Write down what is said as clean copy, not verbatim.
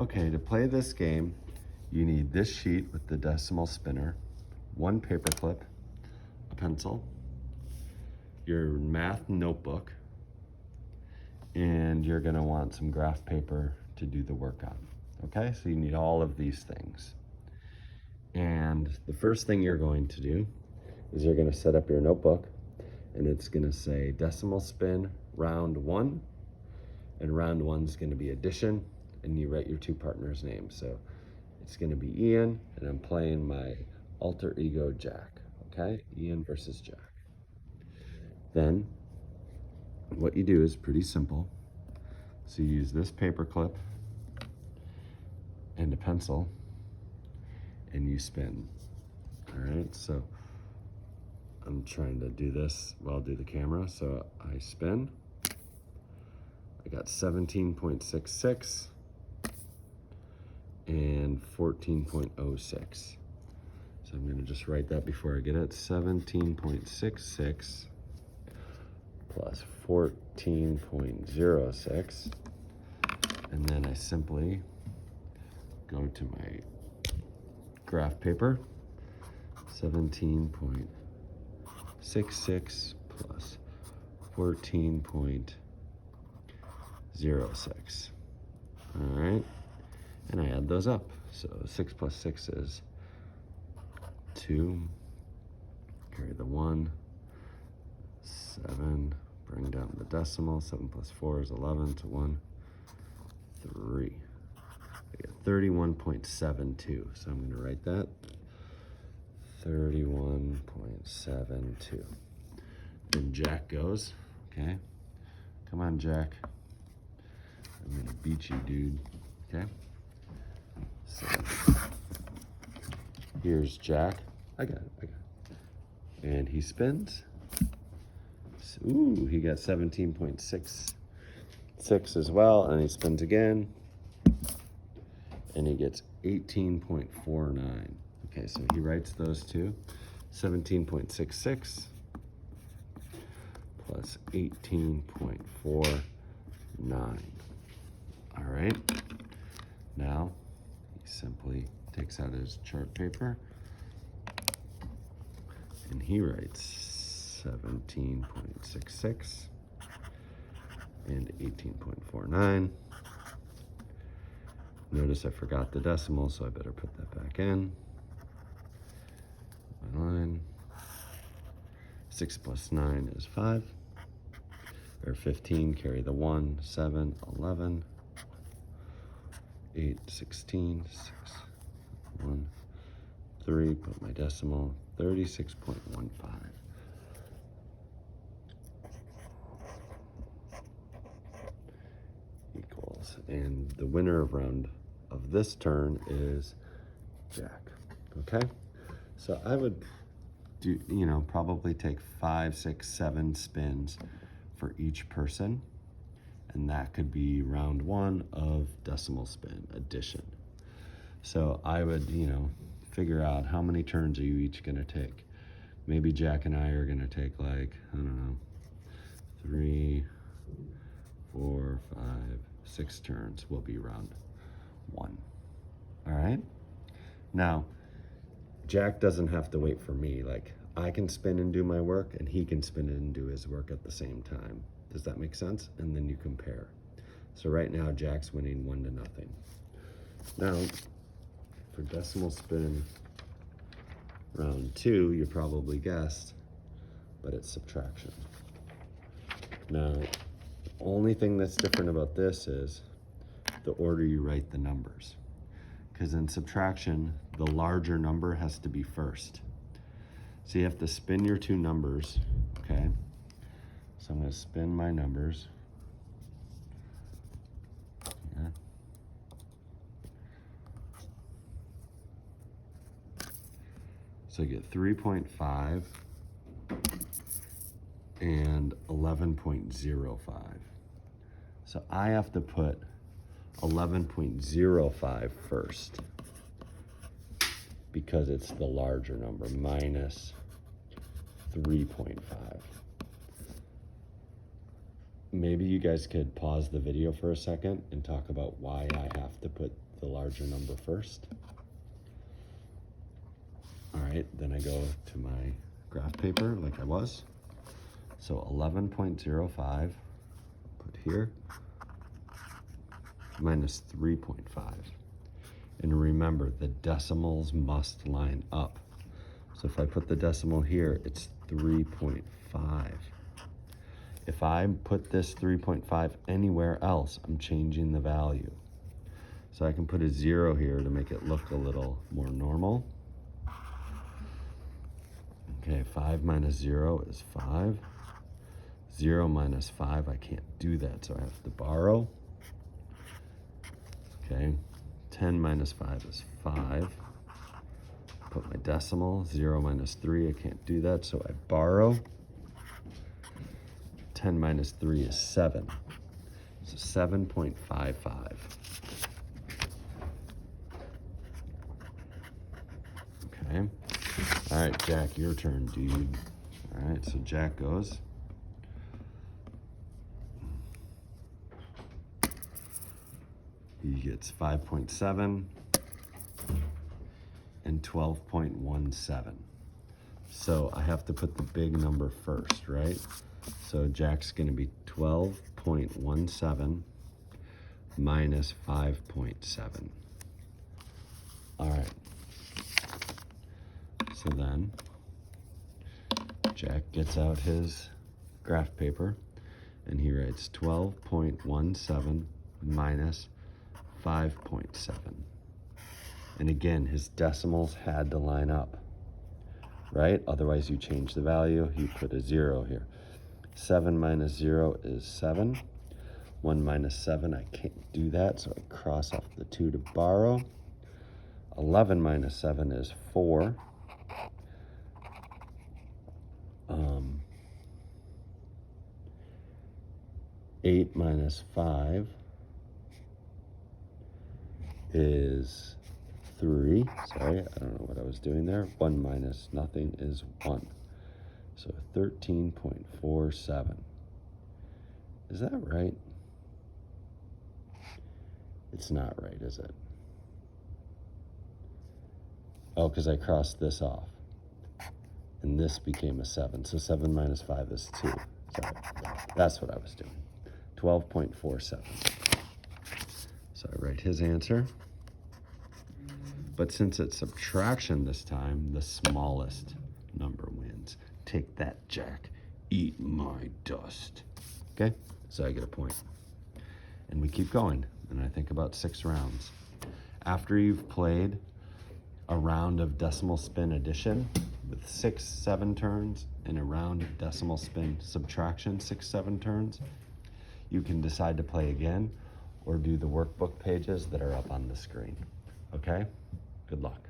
Okay, to play this game, you need this sheet with the decimal spinner, one paper clip, a pencil, your math notebook, and you're gonna want some graph paper to do the work on. Okay, so you need all of these things. And the first thing you're going to do is you're gonna set up your notebook, and it's gonna say decimal spin round 1, and round 1 is gonna be addition, and you write your two partners' names. So it's gonna be Ian, and I'm playing my alter ego Jack, okay? Ian versus Jack. Then what you do is pretty simple. So you use this paper clip and a pencil, and you spin. All right, so I'm trying to do this while I'll do the camera. So I spin. I got 17.66 and 14.06. So I'm gonna just write that before I get it. 17.66 plus 14.06. And then I simply go to my graph paper. 17.66 plus 14.06. All right, and I add those up. So 6 plus 6 is 2, carry the 1, 7, bring down the decimal, 7 plus 4 is 11, to 1, 3. I get 31.72, so I'm gonna write that, 31.72. Then Jack goes, okay? Come on, Jack. I'm gonna beat you, dude, okay? So here's Jack. I got it. And he spins. Ooh, he got 17.66 as well, and he spins again, and he gets 18.49. Okay, so he writes those two, 17.66 plus 18.49. All right, now he simply takes out his chart paper and he writes 17.66 and 18.49. Notice I forgot the decimal, so I better put that back in. My line. 6 plus 9 is 5. Or 15, carry the 1, 7, 11, 8, 16, 6, 1, 3, put my decimal, 36.15. Equals, and the winner of this turn is Jack, okay? So I would do, probably take 5, 6, 7 spins for each person, and that could be round 1 of decimal spin, addition. So I would, figure out how many turns are you each gonna take. Maybe Jack and I are gonna take, like, I don't know, 3, 4, 5, 6 turns will be round 1. All right? Now, Jack doesn't have to wait for me. Like, I can spin and do my work, and he can spin and do his work at the same time. Does that make sense? And then you compare. So right now, Jack's winning 1-0. Now, for decimal spin round 2, you probably guessed, but it's subtraction. Now, the only thing that's different about this is the order you write the numbers. Because in subtraction, the larger number has to be first. So you have to spin your two numbers, okay? So I'm gonna spin my numbers. Yeah. So I get 3.5 and 11.05. So I have to put 11.05 first because it's the larger number, minus 3.5. maybe you guys could pause the video for a second and talk about why I have to put the larger number first. All right, then I go to my graph paper like I was. So 11.05, put here, minus 3.5. And remember, the decimals must line up. So if I put the decimal here, it's 3.5. If I put this 3.5 anywhere else, I'm changing the value. So I can put a 0 here to make it look a little more normal. Okay, 5 minus 0 is 5. 0 minus 5, I can't do that, so I have to borrow. Okay, 10 minus 5 is 5. Put my decimal. 0 minus 3, I can't do that, so I borrow. 10 minus 3 is 7. So 7.55. Okay. All right, Jack, your turn, dude. All right, so Jack goes. He gets 5.7 and 12.17. So I have to put the big number first, right? So Jack's gonna be 12.17 minus 5.7. All right. So then Jack gets out his graph paper and he writes 12.17 minus 5.7. And again, his decimals had to line up, right? Otherwise you change the value, you put a 0 here. 7 minus 0 is 7. 1 minus 7, I can't do that, so I cross off the 2 to borrow. 11 minus 7 is 4. 8 minus 5 is 3. Sorry, I don't know what I was doing there. 1 minus nothing is 1. So 13.47. Is that right? It's not right, is it? Oh, because I crossed this off. And this became a 7. So 7 minus 5 is 2. Sorry, that's what I was doing. 12.47. So I write his answer. But since it's subtraction this time, the smallest number wins. Take that, Jack. Eat my dust. Okay, so I get a point. And we keep going, and I think about 6 rounds. After you've played a round of decimal spin addition with 6, 7 turns, and a round of decimal spin subtraction, 6, 7 turns, you can decide to play again or do the workbook pages that are up on the screen. Okay? Good luck.